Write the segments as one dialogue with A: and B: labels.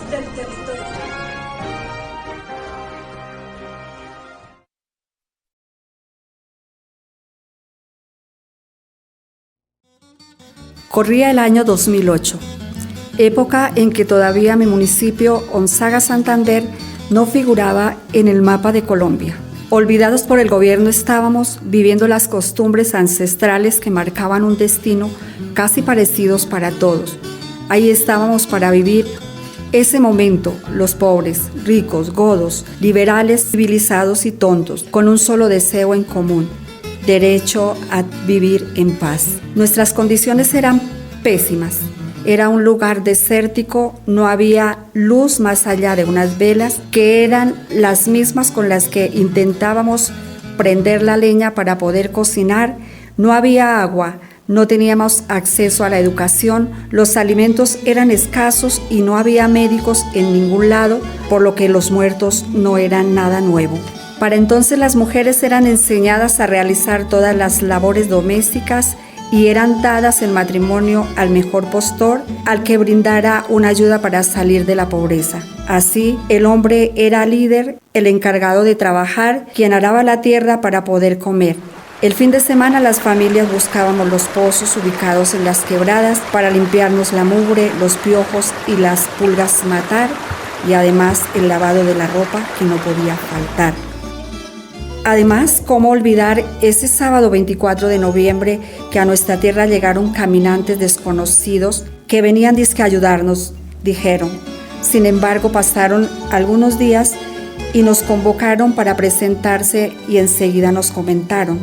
A: del territorio.
B: Corría el año 2008, época en que todavía mi municipio, Gonzaga Santander, no figuraba en el mapa de Colombia. Olvidados por el gobierno estábamos viviendo las costumbres ancestrales que marcaban un destino casi parecidos para todos. Ahí estábamos para vivir ese momento, los pobres, ricos, godos, liberales, civilizados y tontos, con un solo deseo en común: derecho a vivir en paz. Nuestras condiciones eran pésimas. Era un lugar desértico, no había luz más allá de unas velas que eran las mismas con las que intentábamos prender la leña para poder cocinar. No había agua, no teníamos acceso a la educación, los alimentos eran escasos y no había médicos en ningún lado, por lo que los muertos no eran nada nuevo. Para entonces las mujeres eran enseñadas a realizar todas las labores domésticas y eran dadas en matrimonio al mejor postor, al que brindara una ayuda para salir de la pobreza. Así, el hombre era líder, el encargado de trabajar, quien araba la tierra para poder comer. El fin de semana las familias buscábamos los pozos ubicados en las quebradas para limpiarnos la mugre, los piojos y las pulgas matar, y además el lavado de la ropa que no podía faltar. Además, ¿cómo olvidar ese sábado 24 de noviembre que a nuestra tierra llegaron caminantes desconocidos que venían dizque a ayudarnos, dijeron? Sin embargo, pasaron algunos días y nos convocaron para presentarse y enseguida nos comentaron: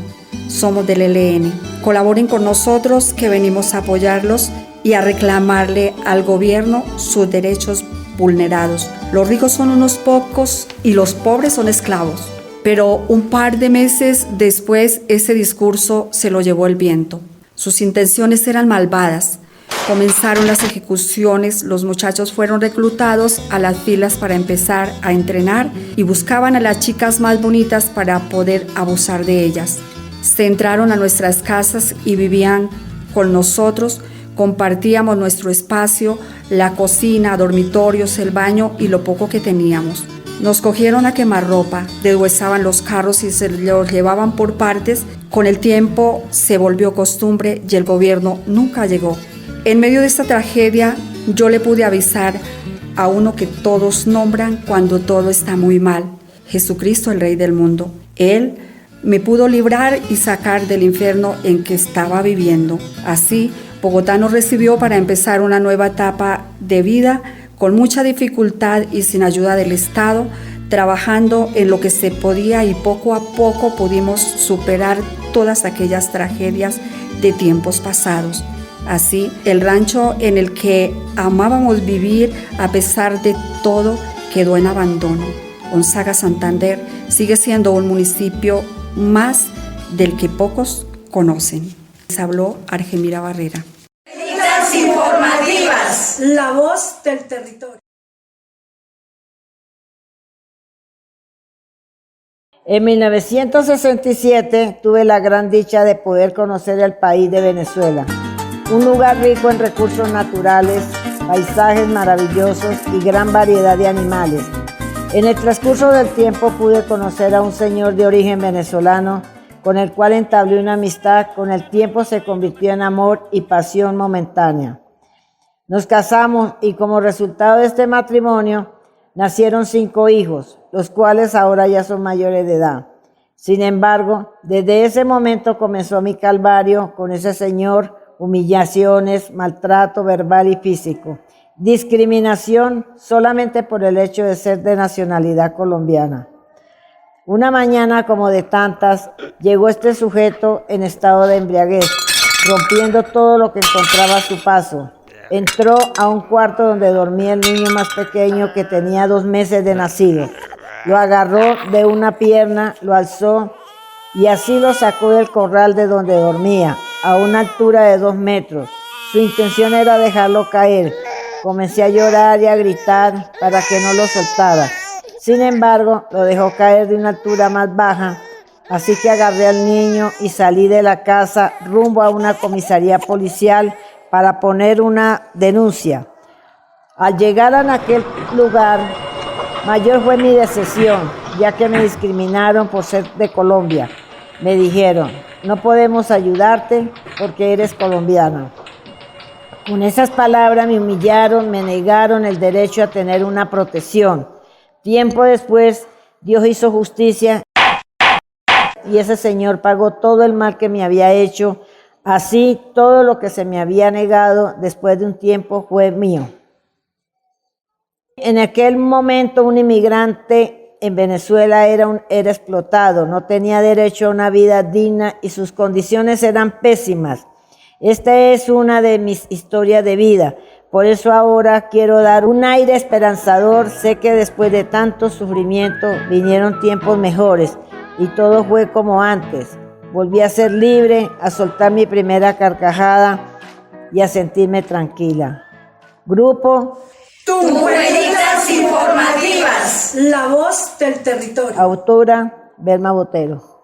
B: somos del ELN, colaboren con nosotros que venimos a apoyarlos y a reclamarle al gobierno sus derechos vulnerados. Los ricos son unos pocos y los pobres son esclavos. Pero un par de meses después ese discurso se lo llevó el viento. Sus intenciones eran malvadas. Comenzaron las ejecuciones, los muchachos fueron reclutados a las filas para empezar a entrenar y buscaban a las chicas más bonitas para poder abusar de ellas. Se entraron a nuestras casas y vivían con nosotros, compartíamos nuestro espacio, la cocina, dormitorios, el baño y lo poco que teníamos. Nos cogieron a quemarropa, deshuesaban los carros y se los llevaban por partes. Con el tiempo se volvió costumbre y el gobierno nunca llegó. En medio de esta tragedia, yo le pude avisar a uno que todos nombran cuando todo está muy mal: Jesucristo, el Rey del mundo. Él me pudo librar y sacar del infierno en que estaba viviendo. Así, Bogotá nos recibió para empezar una nueva etapa de vida, con mucha dificultad y sin ayuda del Estado, trabajando en lo que se podía, y poco a poco pudimos superar todas aquellas tragedias de tiempos pasados. Así, el rancho en el que amábamos vivir, a pesar de todo, quedó en abandono. Gonzaga Santander sigue siendo un municipio más del que pocos conocen. Les habló Argemira Barrera.
A: Informativas, la voz del territorio.
C: En 1967 tuve la gran dicha de poder conocer el país de Venezuela, un lugar rico en recursos naturales, paisajes maravillosos y gran variedad de animales. En el transcurso del tiempo pude conocer a un señor de origen venezolano con el cual entablé una amistad. Con el tiempo se convirtió en amor y pasión momentánea. Nos casamos y como resultado de este matrimonio nacieron 5 hijos, los cuales ahora ya son mayores de edad. Sin embargo, desde ese momento comenzó mi calvario con ese señor: humillaciones, maltrato verbal y físico, discriminación solamente por el hecho de ser de nacionalidad colombiana. Una mañana, como de tantas, llegó este sujeto en estado de embriaguez, rompiendo todo lo que encontraba a su paso. Entró a un cuarto donde dormía el niño más pequeño, que tenía 2 meses de nacido. Lo agarró de una pierna, lo alzó y así lo sacó del corral de donde dormía, a una altura de 2 metros. Su intención era dejarlo caer. Comencé a llorar y a gritar para que no lo soltara. Sin embargo, lo dejó caer de una altura más baja, así que agarré al niño y salí de la casa rumbo a una comisaría policial para poner una denuncia. Al llegar a aquel lugar, mayor fue mi decepción, ya que me discriminaron por ser de Colombia. Me dijeron, no podemos ayudarte porque eres colombiano. Con esas palabras me humillaron, me negaron el derecho a tener una protección. Tiempo después, Dios hizo justicia y ese señor pagó todo el mal que me había hecho. Así, todo lo que se me había negado después de un tiempo fue mío. En aquel momento, un inmigrante en Venezuela era explotado, no tenía derecho a una vida digna y sus condiciones eran pésimas. Esta es una de mis historias de vida. Por eso ahora quiero dar un aire esperanzador. Sé que después de tanto sufrimiento vinieron tiempos mejores y todo fue como antes. Volví a ser libre, a soltar mi primera carcajada y a sentirme tranquila. Grupo
A: Mujeres informativas. La voz del territorio.
C: Autora Belma Botero.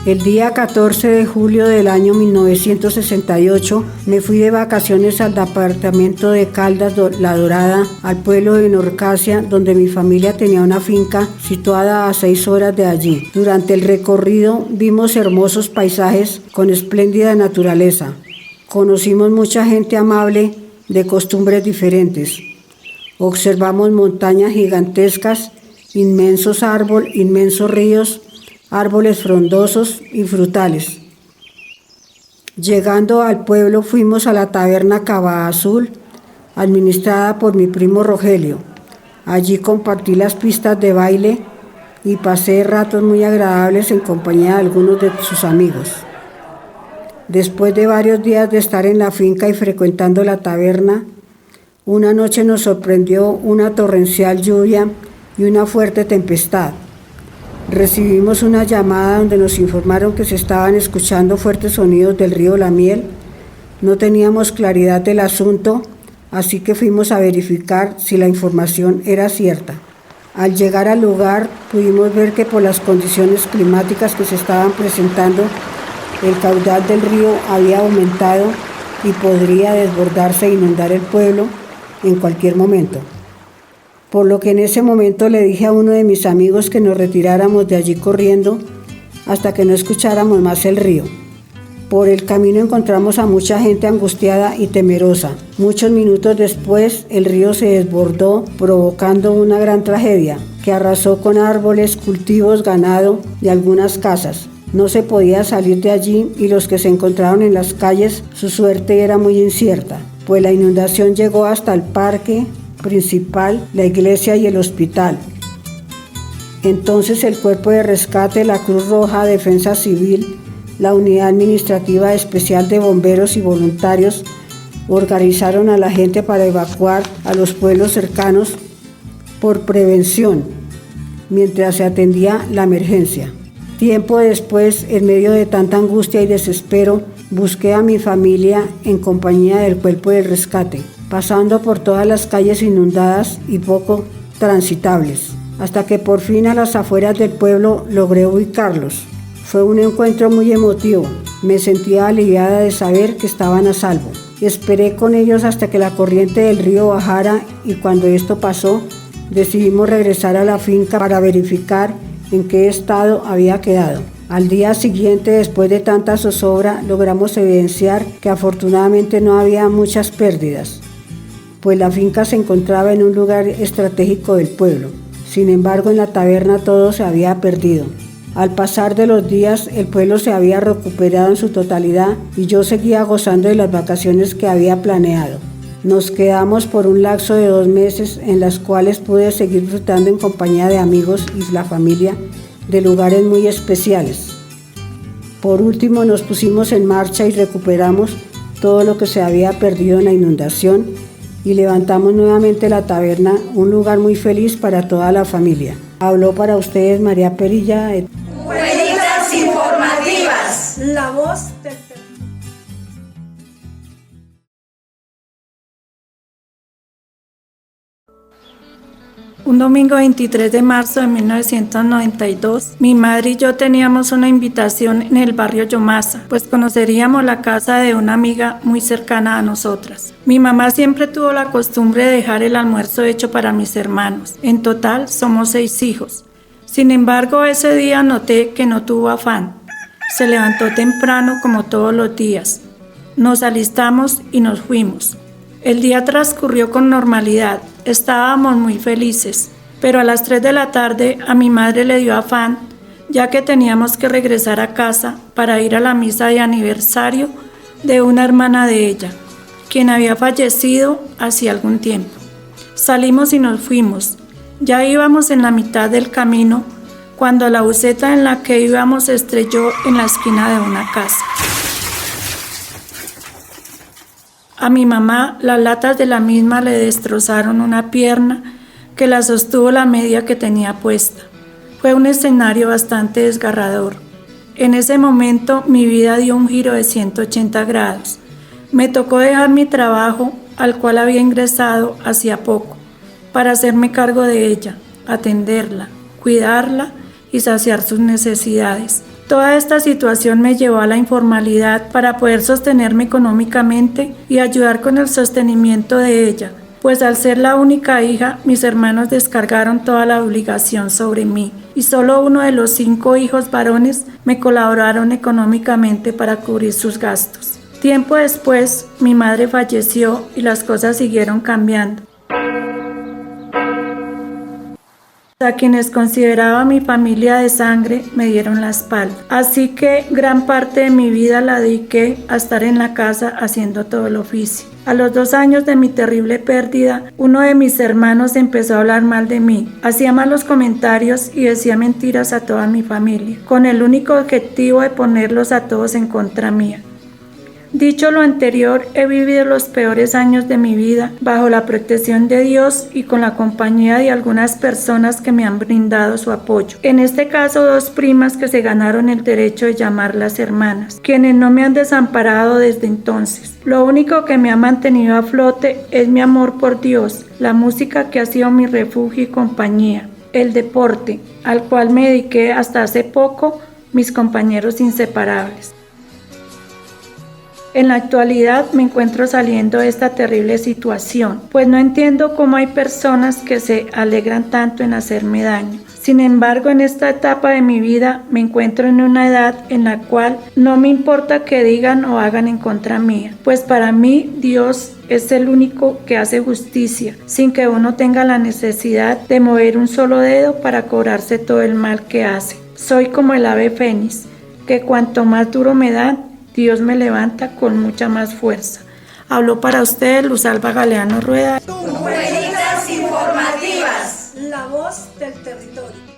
D: El día 14 de julio del año 1968 me fui de vacaciones al departamento de Caldas, La Dorada, al pueblo de Norcasia, donde mi familia tenía una finca situada a 6 horas de allí. Durante el recorrido vimos hermosos paisajes con espléndida naturaleza. Conocimos mucha gente amable de costumbres diferentes. Observamos montañas gigantescas, inmensos árboles, inmensos ríos, árboles frondosos y frutales. Llegando al pueblo fuimos a la taberna Cava Azul, administrada por mi primo Rogelio. Allí compartí las pistas de baile y pasé ratos muy agradables en compañía de algunos de sus amigos. Después de varios días de estar en la finca y frecuentando la taberna, una noche nos sorprendió una torrencial lluvia y una fuerte tempestad. Recibimos una llamada donde nos informaron que se estaban escuchando fuertes sonidos del río La Miel. No teníamos claridad del asunto, así que fuimos a verificar si la información era cierta. Al llegar al lugar pudimos ver que por las condiciones climáticas que se estaban presentando, el caudal del río había aumentado y podría desbordarse e inundar el pueblo en cualquier momento. Por lo que en ese momento le dije a uno de mis amigos que nos retiráramos de allí corriendo hasta que no escucháramos más el río. Por el camino encontramos a mucha gente angustiada y temerosa. Muchos minutos después, el río se desbordó, provocando una gran tragedia que arrasó con árboles, cultivos, ganado y algunas casas. No se podía salir de allí y los que se encontraron en las calles, su suerte era muy incierta, pues la inundación llegó hasta el parque principal, la iglesia y el hospital. Entonces el Cuerpo de Rescate, la Cruz Roja, Defensa Civil, la Unidad Administrativa Especial de Bomberos y voluntarios organizaron a la gente para evacuar a los pueblos cercanos por prevención, mientras se atendía la emergencia. Tiempo después, en medio de tanta angustia y desespero, busqué a mi familia en compañía del Cuerpo de Rescate, pasando por todas las calles inundadas y poco transitables, hasta que por fin a las afueras del pueblo logré ubicarlos. Fue un encuentro muy emotivo, me sentía aliviada de saber que estaban a salvo. Esperé con ellos hasta que la corriente del río bajara y cuando esto pasó, decidimos regresar a la finca para verificar en qué estado había quedado. Al día siguiente, después de tanta zozobra, logramos evidenciar que afortunadamente no había muchas pérdidas, pues la finca se encontraba en un lugar estratégico del pueblo. Sin embargo, en la taberna todo se había perdido. Al pasar de los días, el pueblo se había recuperado en su totalidad y yo seguía gozando de las vacaciones que había planeado. Nos quedamos por un lapso de 2 meses en las cuales pude seguir disfrutando en compañía de amigos y la familia de lugares muy especiales. Por último, nos pusimos en marcha y recuperamos todo lo que se había perdido en la inundación y levantamos nuevamente la taberna, un lugar muy feliz para toda la familia. Habló para ustedes María Perilla.
A: Mujeres informativas. La voz del territorio.
E: Un domingo 23 de marzo de 1992, mi madre y yo teníamos una invitación en el barrio Yomasa, pues conoceríamos la casa de una amiga muy cercana a nosotras. Mi mamá siempre tuvo la costumbre de dejar el almuerzo hecho para mis hermanos. En total somos 6 hijos. Sin embargo, ese día noté que no tuvo afán. Se levantó temprano como todos los días. Nos alistamos y nos fuimos. El día transcurrió con normalidad, estábamos muy felices, pero a las 3 de la tarde a mi madre le dio afán, ya que teníamos que regresar a casa para ir a la misa de aniversario de una hermana de ella, quien había fallecido hacía algún tiempo. Salimos y nos fuimos. Ya íbamos en la mitad del camino cuando la buseta en la que íbamos se estrelló en la esquina de una casa. A mi mamá, las latas de la misma le destrozaron una pierna que la sostuvo la media que tenía puesta. Fue un escenario bastante desgarrador. En ese momento mi vida dio un giro de 180 grados. Me tocó dejar mi trabajo, al cual había ingresado hacía poco, para hacerme cargo de ella, atenderla, cuidarla y saciar sus necesidades. Toda esta situación me llevó a la informalidad para poder sostenerme económicamente y ayudar con el sostenimiento de ella, pues al ser la única hija, mis hermanos descargaron toda la obligación sobre mí y solo uno de los 5 hijos varones me colaboraron económicamente para cubrir sus gastos. Tiempo después, mi madre falleció y las cosas siguieron cambiando. A quienes consideraba mi familia de sangre me dieron la espalda. Así que gran parte de mi vida la dediqué a estar en la casa haciendo todo el oficio. A los 2 años de mi terrible pérdida, uno de mis hermanos empezó a hablar mal de mí. Hacía malos comentarios y decía mentiras a toda mi familia, con el único objetivo de ponerlos a todos en contra mía. Dicho lo anterior, he vivido los peores años de mi vida bajo la protección de Dios y con la compañía de algunas personas que me han brindado su apoyo. En este caso, 2 primas que se ganaron el derecho de llamarlas hermanas, quienes no me han desamparado desde entonces. Lo único que me ha mantenido a flote es mi amor por Dios, la música que ha sido mi refugio y compañía, el deporte, al cual me dediqué hasta hace poco, mis compañeros inseparables. En la actualidad me encuentro saliendo de esta terrible situación, pues no entiendo cómo hay personas que se alegran tanto en hacerme daño. Sin embargo, en esta etapa de mi vida me encuentro en una edad en la cual no me importa que digan o hagan en contra mía, pues para mí Dios es el único que hace justicia, sin que uno tenga la necesidad de mover un solo dedo para cobrarse todo el mal que hace. Soy como el ave fénix, que cuanto más duro me dan, Dios me levanta con mucha más fuerza. Habló para ustedes Luz Alba Galeano Rueda.
A: Juelitas informativas.
F: La voz del territorio.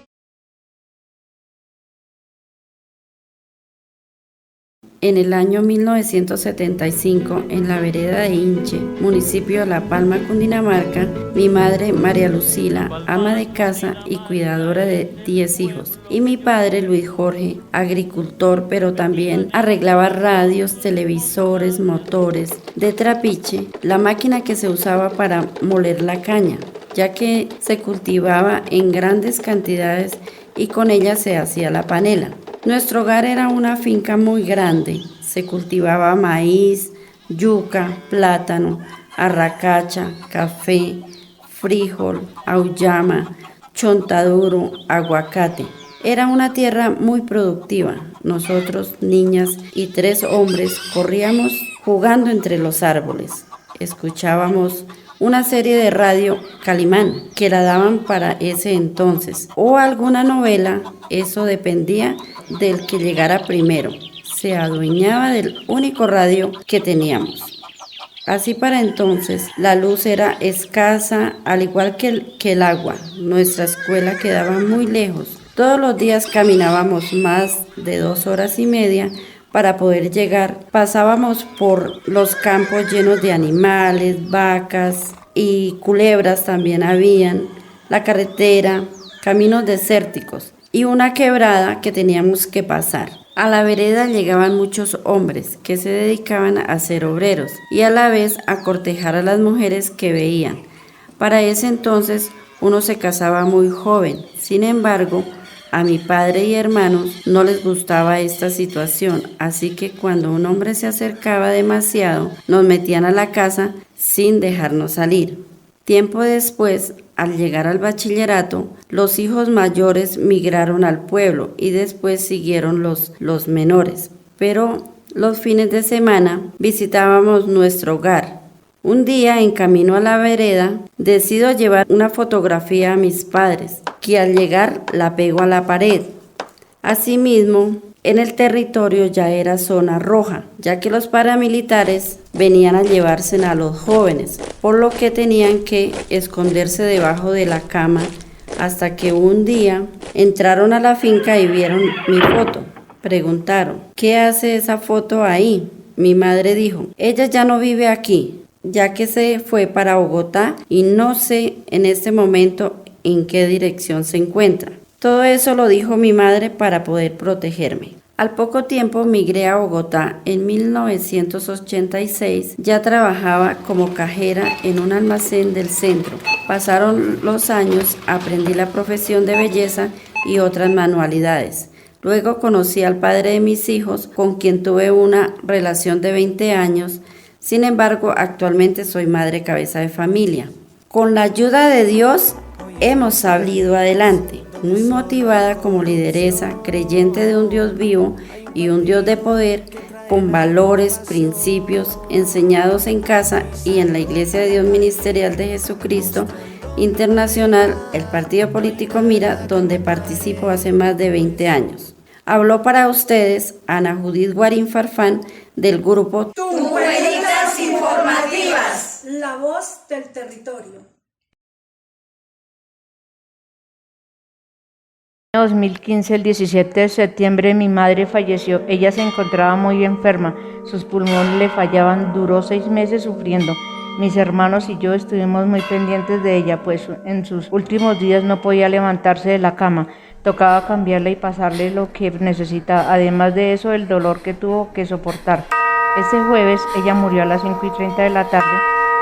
G: En el año 1975, en la vereda de Inche, municipio de La Palma, Cundinamarca, mi madre, María Lucila, ama de casa y cuidadora de 10 hijos, y mi padre, Luis Jorge, agricultor, pero también arreglaba radios, televisores, motores, de trapiche, la máquina que se usaba para moler la caña, ya que se cultivaba en grandes cantidades y con ella se hacía la panela. Nuestro hogar era una finca muy grande, se cultivaba maíz, yuca, plátano, arracacha, café, frijol, auyama, chontaduro, aguacate. Era una tierra muy productiva. Nosotros, niñas y 3 hombres, corríamos jugando entre los árboles. Escuchábamos una serie de radio Calimán, que la daban para ese entonces, o alguna novela, eso dependía del que llegara primero. Se adueñaba del único radio que teníamos. Así para entonces la luz era escasa, al igual que el agua. Nuestra escuela quedaba muy lejos. Todos los días caminábamos más de 2 horas y media para poder llegar. Pasábamos por los campos llenos de animales, vacas y culebras también habían, la carretera, caminos desérticos y una quebrada que teníamos que pasar. A la vereda llegaban muchos hombres que se dedicaban a ser obreros y a la vez a cortejar a las mujeres que veían. Para ese entonces uno se casaba muy joven. Sin embargo, a mi padre y hermanos no les gustaba esta situación, así que cuando un hombre se acercaba demasiado, nos metían a la casa sin dejarnos salir. Tiempo después, al llegar al bachillerato, los hijos mayores migraron al pueblo y después siguieron los menores. Pero los fines de semana visitábamos nuestro hogar. Un día, en camino a la vereda, decido llevar una fotografía a mis padres, que al llegar la pego a la pared. Asimismo, en el territorio ya era zona roja, ya que los paramilitares venían a llevarse a los jóvenes, por lo que tenían que esconderse debajo de la cama, hasta que un día entraron a la finca y vieron mi foto. Preguntaron, ¿qué hace esa foto ahí? Mi madre dijo, ella ya no vive aquí, ya que se fue para Bogotá y no sé en este momento en qué dirección se encuentra. Todo eso lo dijo mi madre para poder protegerme. Al poco tiempo migré a Bogotá. En 1986 ya trabajaba como cajera en un almacén del centro. Pasaron los años, aprendí la profesión de belleza y otras manualidades. Luego conocí al padre de mis hijos, con quien tuve una relación de 20 años. Sin embargo, actualmente soy madre cabeza de familia. Con la ayuda de Dios hemos salido adelante, muy motivada como lideresa, creyente de un Dios vivo y un Dios de poder, con valores, principios enseñados en casa y en la Iglesia de Dios Ministerial de Jesucristo Internacional, el partido político Mira, donde participo hace más de 20 años. Habló para ustedes Ana Judith Guarín Farfán del grupo
A: Mujeres Informativas,
F: la voz del territorio.
H: En 2015, el 17 de septiembre, mi madre falleció. Ella se encontraba muy enferma, sus pulmones le fallaban, duró 6 meses sufriendo. Mis hermanos y yo estuvimos muy pendientes de ella, pues en sus últimos días no podía levantarse de la cama. Tocaba cambiarle y pasarle lo que necesitaba, además de eso el dolor que tuvo que soportar. Ese jueves ella murió a las 5:30 de la tarde.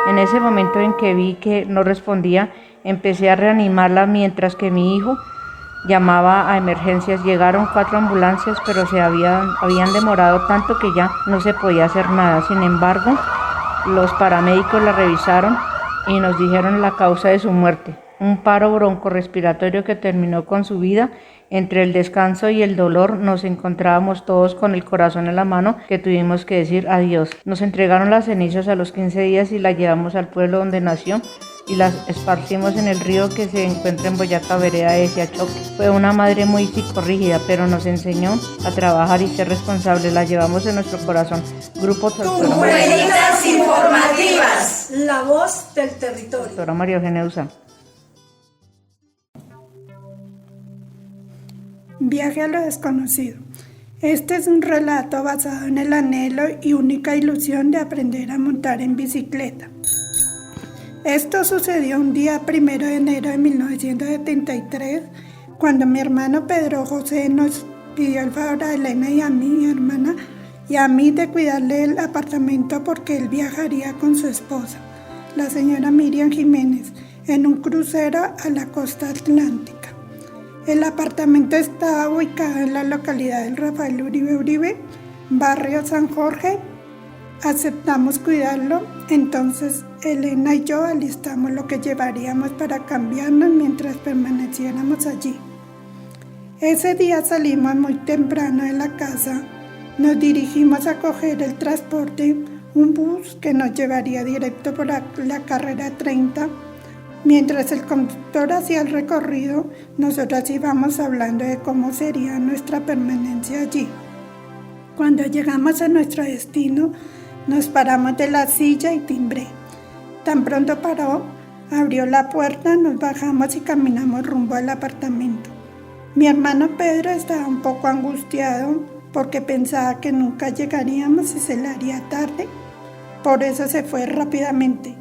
H: En ese momento en que vi que no respondía, empecé a reanimarla mientras que mi hijo llamaba a emergencias. Llegaron 4 ambulancias, pero se habían demorado tanto que ya no se podía hacer nada. Sin embargo, los paramédicos la revisaron y nos dijeron la causa de su muerte: un paro broncorrespiratorio que terminó con su vida. Entre el descanso y el dolor nos encontrábamos todos con el corazón en la mano, que tuvimos que decir adiós. Nos entregaron las cenizas a los 15 días y la llevamos al pueblo donde nació y las esparcimos en el río que se encuentra en Boyacá, vereda de Siachoque. Fue una madre muy psicorrígida, pero nos enseñó a trabajar y ser responsables. La llevamos en nuestro corazón. Grupo
A: Mujeres Informativas,
F: la voz del territorio.
H: Doctora María Eugenia Usa.
I: Viaje a lo desconocido. Este es un relato basado en el anhelo y única ilusión de aprender a montar en bicicleta. Esto sucedió un día 1 de enero de 1973, cuando mi hermano Pedro José nos pidió el favor a Elena y a mi hermana y a mí de cuidarle el apartamento porque él viajaría con su esposa, la señora Miriam Jiménez, en un crucero a la costa atlántica. El apartamento estaba ubicado en la localidad del Rafael Uribe, barrio San Jorge. Aceptamos cuidarlo, entonces Elena y yo alistamos lo que llevaríamos para cambiarnos mientras permaneciéramos allí. Ese día salimos muy temprano de la casa, nos dirigimos a coger el transporte, un bus que nos llevaría directo por la carrera 30. Mientras el conductor hacía el recorrido, nosotras íbamos hablando de cómo sería nuestra permanencia allí. Cuando llegamos a nuestro destino, nos paramos de la silla y timbré. Tan pronto paró, abrió la puerta, nos bajamos y caminamos rumbo al apartamento. Mi hermano Pedro estaba un poco angustiado porque pensaba que nunca llegaríamos y se le haría tarde. Por eso se fue rápidamente.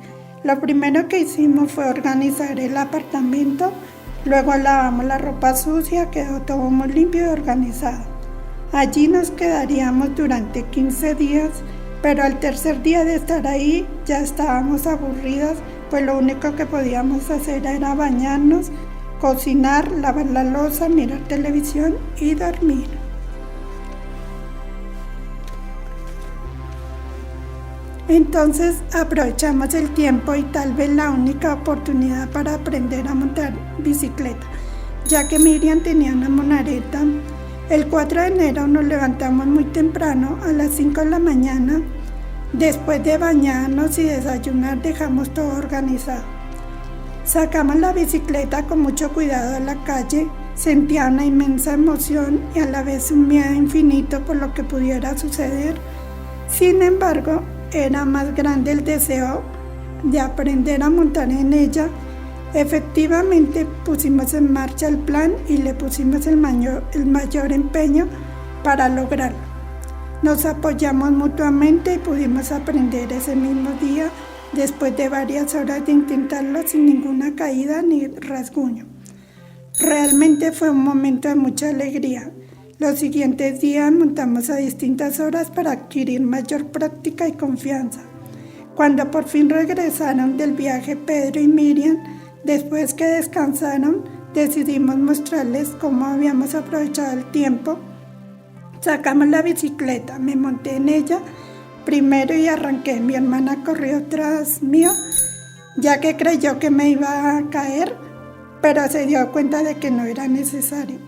I: Lo primero que hicimos fue organizar el apartamento, luego lavamos la ropa sucia, quedó todo muy limpio y organizado. Allí nos quedaríamos durante 15 días, pero al tercer día de estar ahí ya estábamos aburridas pues lo único que podíamos hacer era bañarnos, cocinar, lavar la loza, mirar televisión y dormir. Entonces aprovechamos el tiempo y tal vez la única oportunidad para aprender a montar bicicleta, ya que Miriam tenía una monareta. El 4 de enero nos levantamos muy temprano, a las 5 de la mañana. Después de bañarnos y desayunar dejamos todo organizado. Sacamos la bicicleta con mucho cuidado a la calle. Sentía una inmensa emoción y a la vez un miedo infinito por lo que pudiera suceder. Sin embargo, era más grande el deseo de aprender a montar en ella. Efectivamente pusimos en marcha el plan y le pusimos el mayor empeño para lograrlo. Nos apoyamos mutuamente y pudimos aprender ese mismo día, después de varias horas de intentarlo sin ninguna caída ni rasguño. Realmente fue un momento de mucha alegría. Los siguientes días montamos a distintas horas para adquirir mayor práctica y confianza. Cuando por fin regresaron del viaje Pedro y Miriam, después que descansaron, decidimos mostrarles cómo habíamos aprovechado el tiempo. Sacamos la bicicleta, me monté en ella primero y arranqué. Mi hermana corrió tras mío, ya que creyó que me iba a caer, pero se dio cuenta de que no era necesario.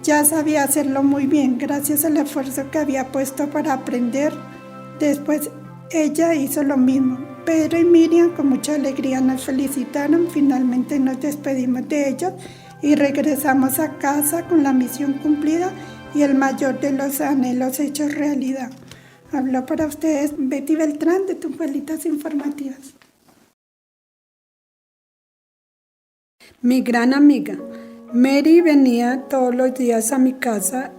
I: Ya sabía hacerlo muy bien, gracias al esfuerzo que había puesto para aprender. Después ella hizo lo mismo. Pedro y Miriam con mucha alegría nos felicitaron. Finalmente nos despedimos de ellos y regresamos a casa con la misión cumplida y el mayor de los anhelos hechos realidad. Habló para ustedes Betty Beltrán de Tunjuelitas Informativas.
J: Mi gran amiga. Mary venía todos los días a mi casa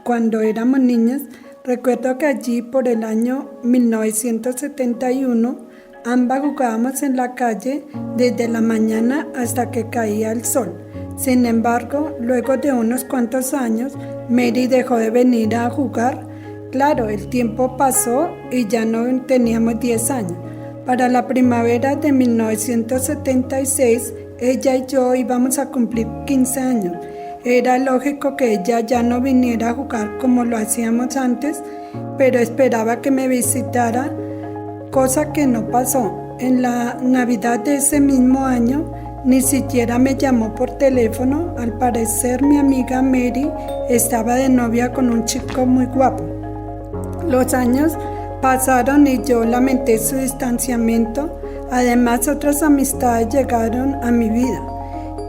J: cuando éramos niñas. Recuerdo que allí por el año 1971 ambas jugábamos en la calle desde la mañana hasta que caía el sol. Sin embargo, luego de unos cuantos años, Mary dejó de venir a jugar. Claro, el tiempo pasó y ya no teníamos 10 años. Para la primavera de 1976, ella y yo íbamos a cumplir 15 años. Era lógico que ella ya no viniera a jugar como lo hacíamos antes, pero esperaba que me visitara, cosa que no pasó. En la Navidad de ese mismo año, ni siquiera me llamó por teléfono. Al parecer, mi amiga Mary estaba de novia con un chico muy guapo. Los años pasaron y yo lamenté su distanciamiento. Además, otras amistades llegaron a mi vida.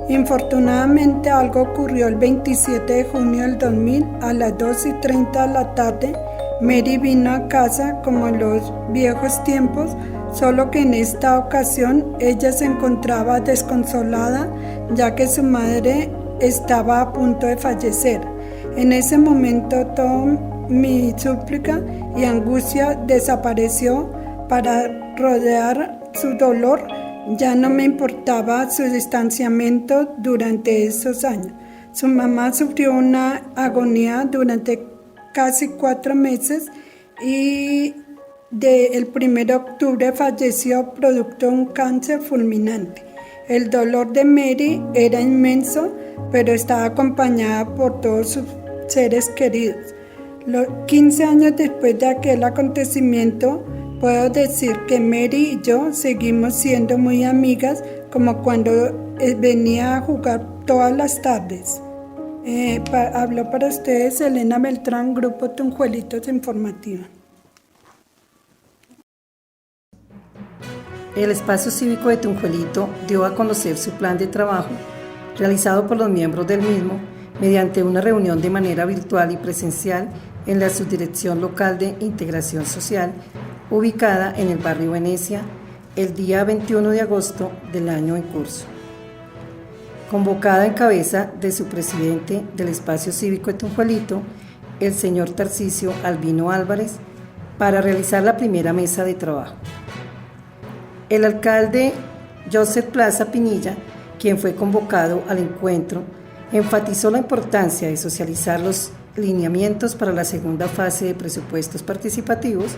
J: Infortunadamente, algo ocurrió el 27 de junio del 2000 a las 2:30 de la tarde. Mary vino a casa como en los viejos tiempos, solo que en esta ocasión ella se encontraba desconsolada, ya que su madre estaba a punto de fallecer. En ese momento toda mi súplica y angustia desapareció para rodear su dolor. Ya no me importaba su distanciamiento durante esos años. Su mamá sufrió una agonía durante casi 4 meses y el 1 de octubre falleció producto de un cáncer fulminante. El dolor de Mary era inmenso, pero estaba acompañada por todos sus seres queridos. 15 años después de aquel acontecimiento, puedo decir que Mary y yo seguimos siendo muy amigas, como cuando venía a jugar todas las tardes. Habló para ustedes Elena Beltrán, Grupo Tunjuelitos Informativa.
K: El Espacio Cívico de Tunjuelito dio a conocer su plan de trabajo, realizado por los miembros del mismo, mediante una reunión de manera virtual y presencial en la Subdirección Local de Integración Social, ubicada en el barrio Venecia, el día 21 de agosto del año en curso. Convocada en cabeza de su presidente del Espacio Cívico de Tunjuelito, el señor Tarcisio Albino Álvarez, para realizar la primera mesa de trabajo. El alcalde Joseph Plaza Pinilla, quien fue convocado al encuentro, enfatizó la importancia de socializar los lineamientos para la segunda fase de presupuestos participativos,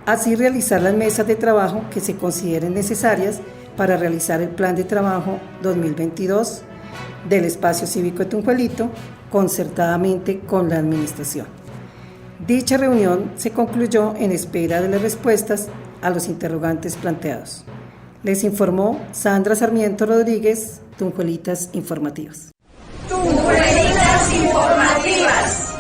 K: Así realizar las mesas de trabajo que se consideren necesarias para realizar el plan de trabajo 2022 del espacio cívico de Tunjuelito, concertadamente con la administración. Dicha reunión se concluyó en espera de las respuestas a los interrogantes planteados. Les informó Sandra Sarmiento Rodríguez, Tunjuelitas Informativas.
A: Tunjuelitas Informativas.